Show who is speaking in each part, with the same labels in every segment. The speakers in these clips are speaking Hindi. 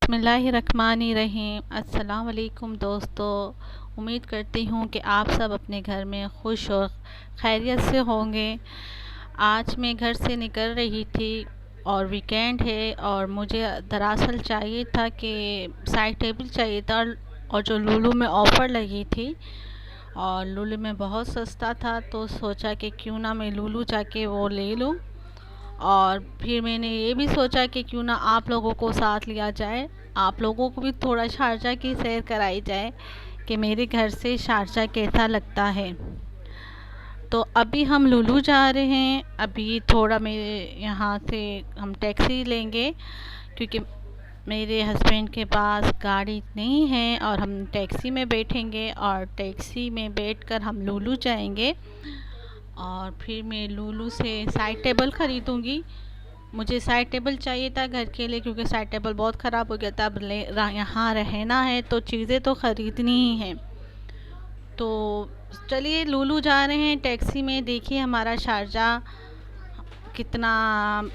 Speaker 1: बिस्मिल्लाहिर्रहमानिर्रहीम। अस्सलाम वालेकुम दोस्तों, उम्मीद करती हूँ कि आप सब अपने घर में खुश और खैरियत से होंगे। आज मैं घर से निकल रही थी और वीकेंड है और मुझे दरअसल चाहिए था कि साइड टेबल चाहिए था, और जो लुलु में ऑफ़र लगी थी और लुलु में बहुत सस्ता था, तो सोचा कि क्यों ना मैं लुलु जाके वो ले लूँ। और फिर मैंने ये भी सोचा कि क्यों ना आप लोगों को साथ लिया जाए, आप लोगों को भी थोड़ा शारजा की सैर कराई जाए कि मेरे घर से शारजा कैसा लगता है। तो अभी हम लुलु जा रहे हैं। अभी थोड़ा मेरे यहाँ से हम टैक्सी लेंगे क्योंकि मेरे हस्बैंड के पास गाड़ी नहीं है, और हम टैक्सी में बैठेंगे और टैक्सी में बैठकर हम लुलु जाएंगे। और फिर मैं लुलु से साइड टेबल ख़रीदूँगी। मुझे साइड टेबल चाहिए था घर के लिए क्योंकि साइड टेबल बहुत ख़राब हो गया था। अब यहाँ रहना है तो चीज़ें तो ख़रीदनी ही हैं। तो चलिए लुलु जा रहे हैं टैक्सी में। देखिए हमारा शारजा कितना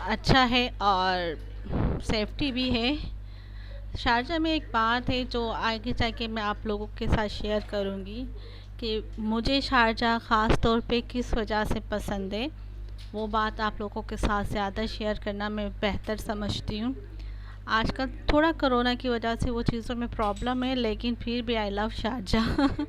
Speaker 1: अच्छा है और सेफ्टी भी है। शारजा में एक बात है जो आगे जाके मैं आप लोगों के साथ शेयर करूँगी कि मुझे शारजा ख़ास तौर पे किस वजह से पसंद है। वो बात आप लोगों के साथ ज़्यादा शेयर करना मैं बेहतर समझती हूँ। आजकल थोड़ा कोरोना की वजह से वो चीज़ों में प्रॉब्लम है, लेकिन फिर भी आई लव शारजाह।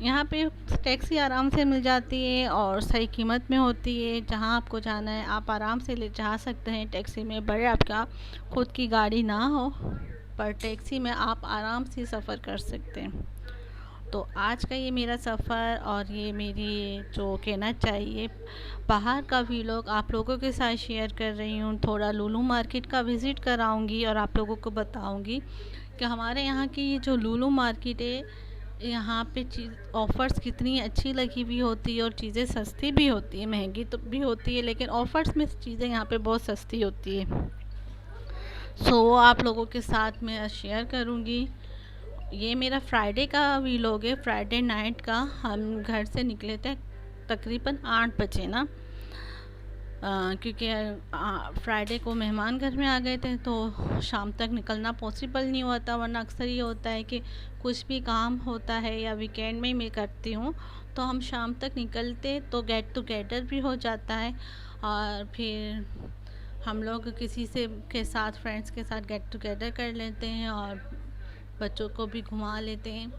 Speaker 1: यहाँ पे टैक्सी आराम से मिल जाती है और सही कीमत में होती है। जहाँ आपको जाना है आप आराम से ले जा सकते हैं टैक्सी में, बड़े आपका खुद की गाड़ी ना हो, पर टैक्सी में आप आराम से सफ़र कर सकते हैं। तो आज का ये मेरा सफ़र और ये मेरी जो कहना चाहिए बाहर का व्लॉग आप लोगों के साथ शेयर कर रही हूँ। थोड़ा लुलु मार्केट का विज़िट कराऊंगी और आप लोगों को बताऊंगी कि हमारे यहाँ की ये जो लुलु मार्केट है, यहाँ पे चीज़ ऑफ़र्स कितनी अच्छी लगी हुई होती है और चीज़ें सस्ती भी होती है, महंगी तो भी होती है, लेकिन ऑफ़र्स में चीज़ें यहाँ पे बहुत सस्ती होती है। वो आप लोगों के साथ मैं शेयर करूँगी। ये मेरा फ्राइडे का व्लॉग है, फ्राइडे नाइट का। हम घर से निकले थे तकरीबन 8 बजे ना, क्योंकि फ्राइडे को मेहमान घर में आ गए थे तो शाम तक निकलना पॉसिबल नहीं हुआ था। वरना अक्सर ये होता है कि कुछ भी काम होता है या वीकेंड में ही मैं करती हूँ तो हम शाम तक निकलते तो गेट टुगेदर भी हो जाता है, और फिर हम लोग किसी से के साथ फ्रेंड्स के साथ गेट टुगेदर कर लेते हैं और बच्चों को भी घुमा लेते हैं।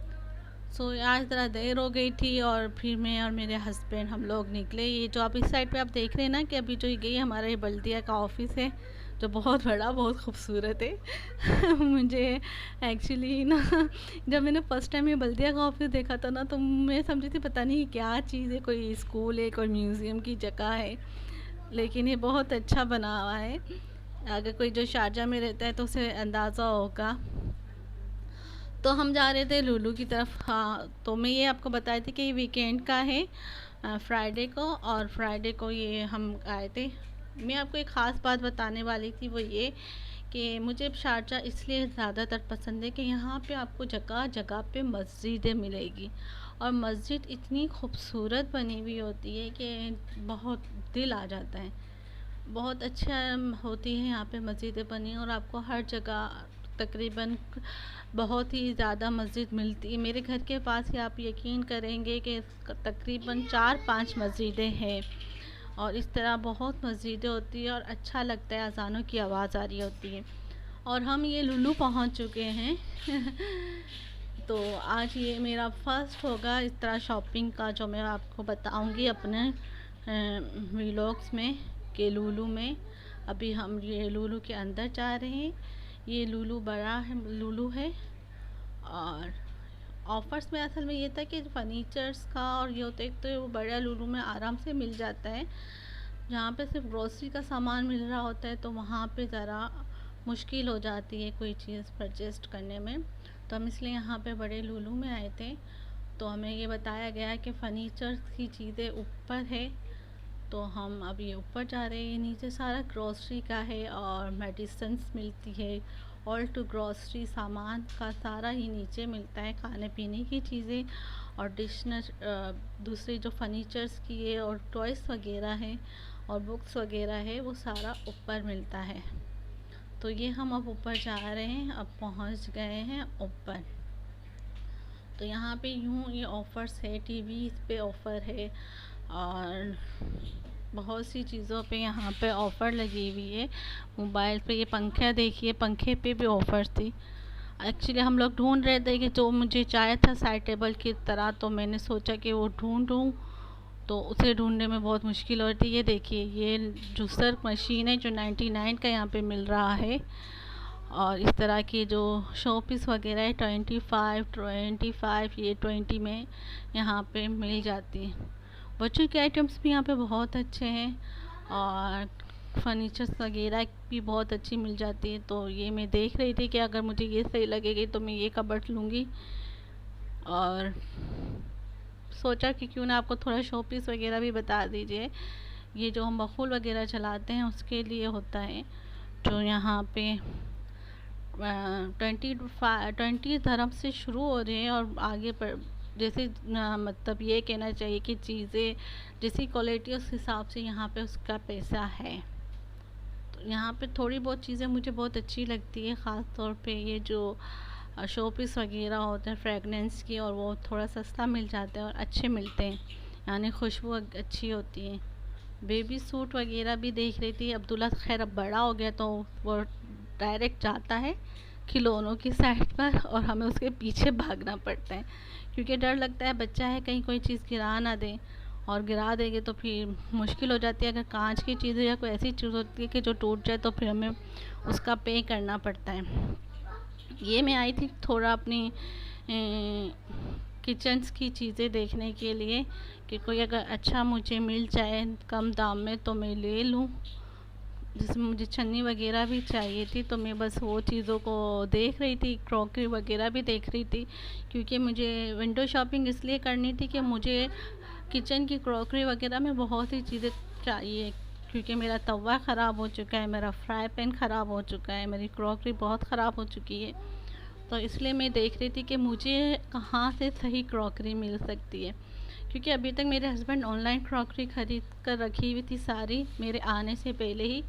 Speaker 1: आज ज़रा देर हो गई थी और फिर मैं और मेरे हस्बैंड हम लोग निकले। ये जो आप इस साइड पे आप देख रहे हैं ना कि अभी जो ये हमारा ये बल्दिया का ऑफिस है जो बहुत बड़ा बहुत खूबसूरत है। मुझे एक्चुअली ना जब मैंने फ़र्स्ट टाइम ये बल्दिया का ऑफिस देखा था ना तो मैं समझी थी पता नहीं क्या चीज़ है, कोई स्कूल है, कोई म्यूज़ियम की जगह है, लेकिन ये बहुत अच्छा बना हुआ है। अगर कोई जो शारजा में रहता है तो उसे अंदाज़ा होगा। तो हम जा रहे थे लुलु की तरफ। हाँ, तो मैं ये आपको बताई थी कि ये वीकेंड का है, फ्राइडे को, और फ्राइडे को ये हम आए थे। मैं आपको एक ख़ास बात बताने वाली थी, वो ये कि मुझे शारजा इसलिए ज़्यादातर पसंद है कि यहाँ पे आपको जगह जगह पे मस्जिदें मिलेगी, और मस्जिद इतनी खूबसूरत बनी हुई होती है कि बहुत दिल आ जाता है। बहुत अच्छा होती है यहाँ पे मस्जिदें बनी, और आपको हर जगह तकरीबन बहुत ही ज़्यादा मस्जिद मिलती है। मेरे घर के पास ही आप यकीन करेंगे कि तकरीबन 4-5 मस्जिदें हैं, और इस तरह बहुत मस्जिदें होती है और अच्छा लगता है, अज़ानों की आवाज़ आ रही होती है। और हम ये लुलु पहुँच चुके हैं। तो आज ये मेरा फर्स्ट होगा इस तरह शॉपिंग का जो मैं आपको बताऊंगी अपने व्लॉग्स में कि लुलु में। अभी हम ये लुलु के अंदर जा रहे हैं। ये लुलु बड़ा है, लुलु है, और ऑफ़र्स में असल में ये था कि फर्नीचर्स का और ये होता है तो वो बड़ा लुलु में आराम से मिल जाता है। जहाँ पे सिर्फ ग्रोसरी का सामान मिल रहा होता है तो वहाँ पे ज़रा मुश्किल हो जाती है कोई चीज़ परचेस्ट करने में। तो हम इसलिए यहाँ पे बड़े लुलु में आए थे। तो हमें ये बताया गया कि फ़र्नीचर की चीज़ें ऊपर है, तो हम अब ये ऊपर जा रहे हैं। नीचे सारा ग्रोसरी का है और मेडिसिन्स मिलती है, ऑल टू ग्रोसरी सामान का सारा ही नीचे मिलता है, खाने पीने की चीज़ें और डिशनर दूसरे जो फर्नीचर्स की है और टॉयस वगैरह है और बुक्स वगैरह है वो सारा ऊपर मिलता है। तो ये हम अब ऊपर जा रहे हैं, अब पहुंच गए हैं ऊपर। तो यहाँ पे यूँ ये ऑफ़र्स है, टीवी पे ऑफ़र है और बहुत सी चीज़ों पे यहाँ पे ऑफ़र लगी हुई है। मोबाइल पे ये पंखा देखिए, पंखे पे भी ऑफ़र थी। एक्चुअली हम लोग ढूंढ रहे थे कि जो मुझे चाहिए था साइड टेबल की तरह, तो मैंने सोचा कि वो ढूंढूं, तो उसे ढूंढने में बहुत मुश्किल हो रही थी। ये देखिए, ये जूसर मशीन है जो 99 का यहाँ पे मिल रहा है। और इस तरह की जो शो पीस वगैरह है 25 ये 20 में यहाँ पे मिल जाती है। बच्चों के आइटम्स भी यहाँ पे बहुत अच्छे हैं और फर्नीचर्स वगैरह भी बहुत अच्छी मिल जाती है। तो ये मैं देख रही थी कि अगर मुझे ये सही लगेगी तो मैं ये कबर्ड लूँगी, और सोचा कि क्यों ना आपको थोड़ा शो पीस वगैरह भी बता दीजिए। ये जो हम बखूल वगैरह चलाते हैं उसके लिए होता है, जो यहाँ पे 20 धर्म से शुरू हो रहे हैं और आगे पर जैसे मतलब ये कहना चाहिए कि चीज़ें जैसी क्वालिटी उस हिसाब से यहाँ पे उसका पैसा है। तो यहाँ पे थोड़ी बहुत चीज़ें मुझे बहुत अच्छी लगती है, ख़ास तौर पे ये जो शो पीस वगैरह होते हैं फ्रेगनेंस की, और वो थोड़ा सस्ता मिल जाता है और अच्छे मिलते हैं, यानी खुशबू अच्छी होती है। बेबी सूट वगैरह भी देख रही थी। अब्दुल्ला खैर अब बड़ा हो गया तो वो डायरेक्ट जाता है खिलौनों की साइड पर और हमें उसके पीछे भागना पड़ता है, क्योंकि डर लगता है बच्चा है कहीं कोई चीज़ गिरा ना दे, और गिरा देंगे तो फिर मुश्किल हो जाती है। अगर कांच की चीज़ या कोई ऐसी चीज़ होती है कि जो टूट जाए तो फिर हमें उसका पे करना पड़ता है। ये मैं आई थी थोड़ा अपनी किचन्स की चीज़ें देखने के लिए कि कोई अगर अच्छा मुझे मिल जाए कम दाम में तो मैं ले लूँ। जिसमें मुझे छन्नी वगैरह भी चाहिए थी, तो मैं बस वो चीज़ों को देख रही थी, क्रॉकरी वगैरह भी देख रही थी, क्योंकि मुझे विंडो शॉपिंग इसलिए करनी थी कि मुझे किचन की क्रॉकरी वगैरह में बहुत ही चीज़ें चाहिए, क्योंकि मेरा तवा ख़राब हो चुका है, मेरा फ्राई पैन ख़राब हो चुका है, मेरी क्रॉकरी बहुत ख़राब हो चुकी है। तो इसलिए मैं देख रही थी कि मुझे कहाँ से सही क्रॉकरी मिल सकती है, क्योंकि अभी तक मेरे हस्बैंड ऑनलाइन क्रॉकरी ख़रीद कर रखी हुई थी सारी मेरे आने से पहले ही,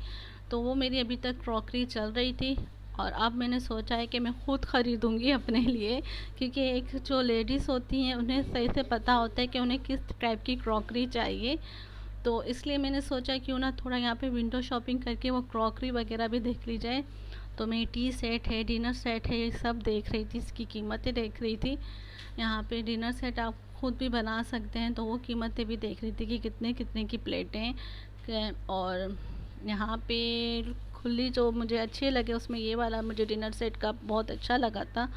Speaker 1: तो वो मेरी अभी तक क्रॉकरी चल रही थी। और अब मैंने सोचा है कि मैं ख़ुद ख़रीदूँगी अपने लिए, क्योंकि एक जो लेडीज़ होती हैं उन्हें सही से पता होता है कि उन्हें किस टाइप की क्रॉकरी चाहिए। तो इसलिए मैंने सोचा क्यों ना थोड़ा यहाँ पे विंडो शॉपिंग करके वो क्रॉकरी वगैरह भी देख ली जाए। तो मैं टी सेट है, डिनर सेट है, ये सब देख रही थी, इसकी कीमतें देख रही थी। यहाँ पे डिनर सेट आप खुद भी बना सकते हैं, तो वो कीमतें भी देख रही थी कि कितने कितने की प्लेटें। और यहाँ पे खुली जो मुझे अच्छे लगे उसमें ये वाला मुझे डिनर सेट का बहुत अच्छा लगा था।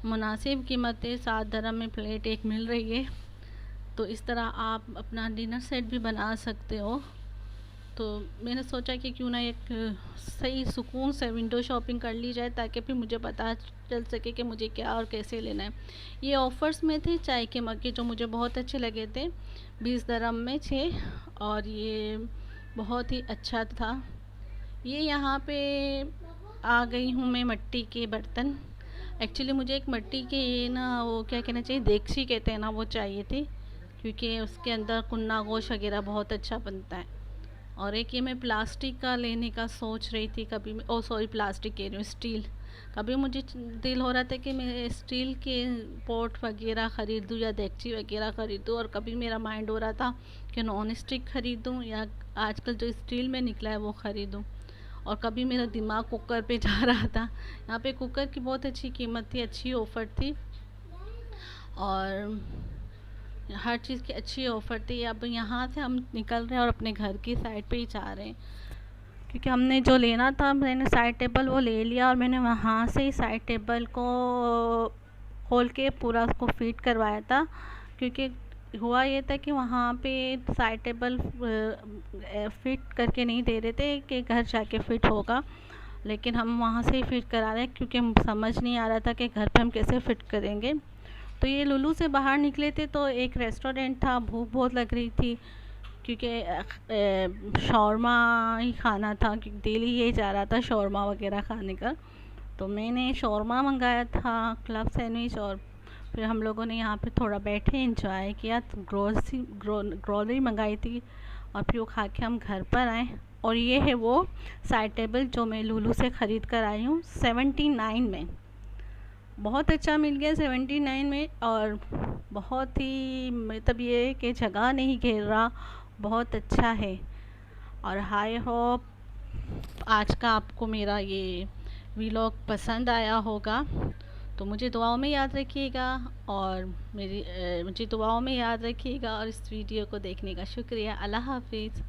Speaker 1: मुनासिब कीमतें, 7 दिरहम में प्लेट एक मिल रही है। तो इस तरह आप अपना डिनर सेट भी बना सकते हो। तो मैंने सोचा कि क्यों ना एक सही सुकून से विंडो शॉपिंग कर ली जाए, ताकि फिर मुझे पता चल सके कि मुझे क्या और कैसे लेना है। ये ऑफ़र्स में थे चाय के मग के, जो मुझे बहुत अच्छे लगे थे, 20 दिरहम में 6, और ये बहुत ही अच्छा था। ये यहाँ पे आ गई हूँ मैं मिट्टी के बर्तन। एक्चुअली मुझे एक मिट्टी के ये ना वो क्या कहना चाहिए, देगची कहते हैं ना, वो चाहिए थी, क्योंकि उसके अंदर कुन्ना गोश्त वगैरह बहुत अच्छा बनता है। और एक ये मैं प्लास्टिक का लेने का सोच रही थी, कभी प्लास्टिक कह रही हूँ, स्टील। कभी मुझे दिल हो रहा था कि मैं स्टील के पॉट वगैरह ख़रीदूँ या देगची वगैरह ख़रीदूँ, और कभी मेरा माइंड हो रहा था कि नॉन स्टिक ख़रीदूँ या आजकल जो स्टील में निकला है वो ख़रीदूँ, और कभी मेरा दिमाग कुकर पे जा रहा था। यहाँ पे कुकर की बहुत अच्छी कीमत थी, अच्छी ऑफ़र थी, और हर चीज़ की अच्छी ऑफ़र थी। अब यहाँ से हम निकल रहे हैं और अपने घर की साइड पे ही जा रहे हैं, क्योंकि हमने जो लेना था, मैंने साइड टेबल वो ले लिया, और मैंने वहाँ से ही साइड टेबल को खोल के पूरा उसको फिट करवाया था। क्योंकि हुआ ये था कि वहाँ पे साइड टेबल फिट करके नहीं दे रहे थे कि घर जाके फ़िट होगा, लेकिन हम वहाँ से ही फिट करा रहे हैं, क्योंकि समझ नहीं आ रहा था कि घर पे हम कैसे फ़िट करेंगे। तो ये लुलु से बाहर निकले थे तो एक रेस्टोरेंट था, भूख बहुत लग रही थी, क्योंकि शौरमा ही खाना था, क्योंकि डेली ये जा रहा था शौरमा वगैरह खाने का। तो मैंने शौरमा मंगाया था, क्लब सैंडविच, और फिर हम लोगों ने यहाँ पे थोड़ा बैठे इंजॉय किया। तो ग्रोसरी मंगाई थी, और फिर वो खा के हम घर पर आए। और ये है वो साइड टेबल जो मैं लुलु से ख़रीद कर आई हूँ 79 में। बहुत अच्छा मिल गया 79 में, और बहुत ही मतलब ये है कि जगह नहीं घेर रहा, बहुत अच्छा है। और आई होप आज का आपको मेरा ये व्लॉग पसंद आया होगा, तो मुझे दुआओं में याद रखिएगा, और मुझे दुआओं में याद रखिएगा, और इस वीडियो को देखने का शुक्रिया। अल्लाह हाफिज़।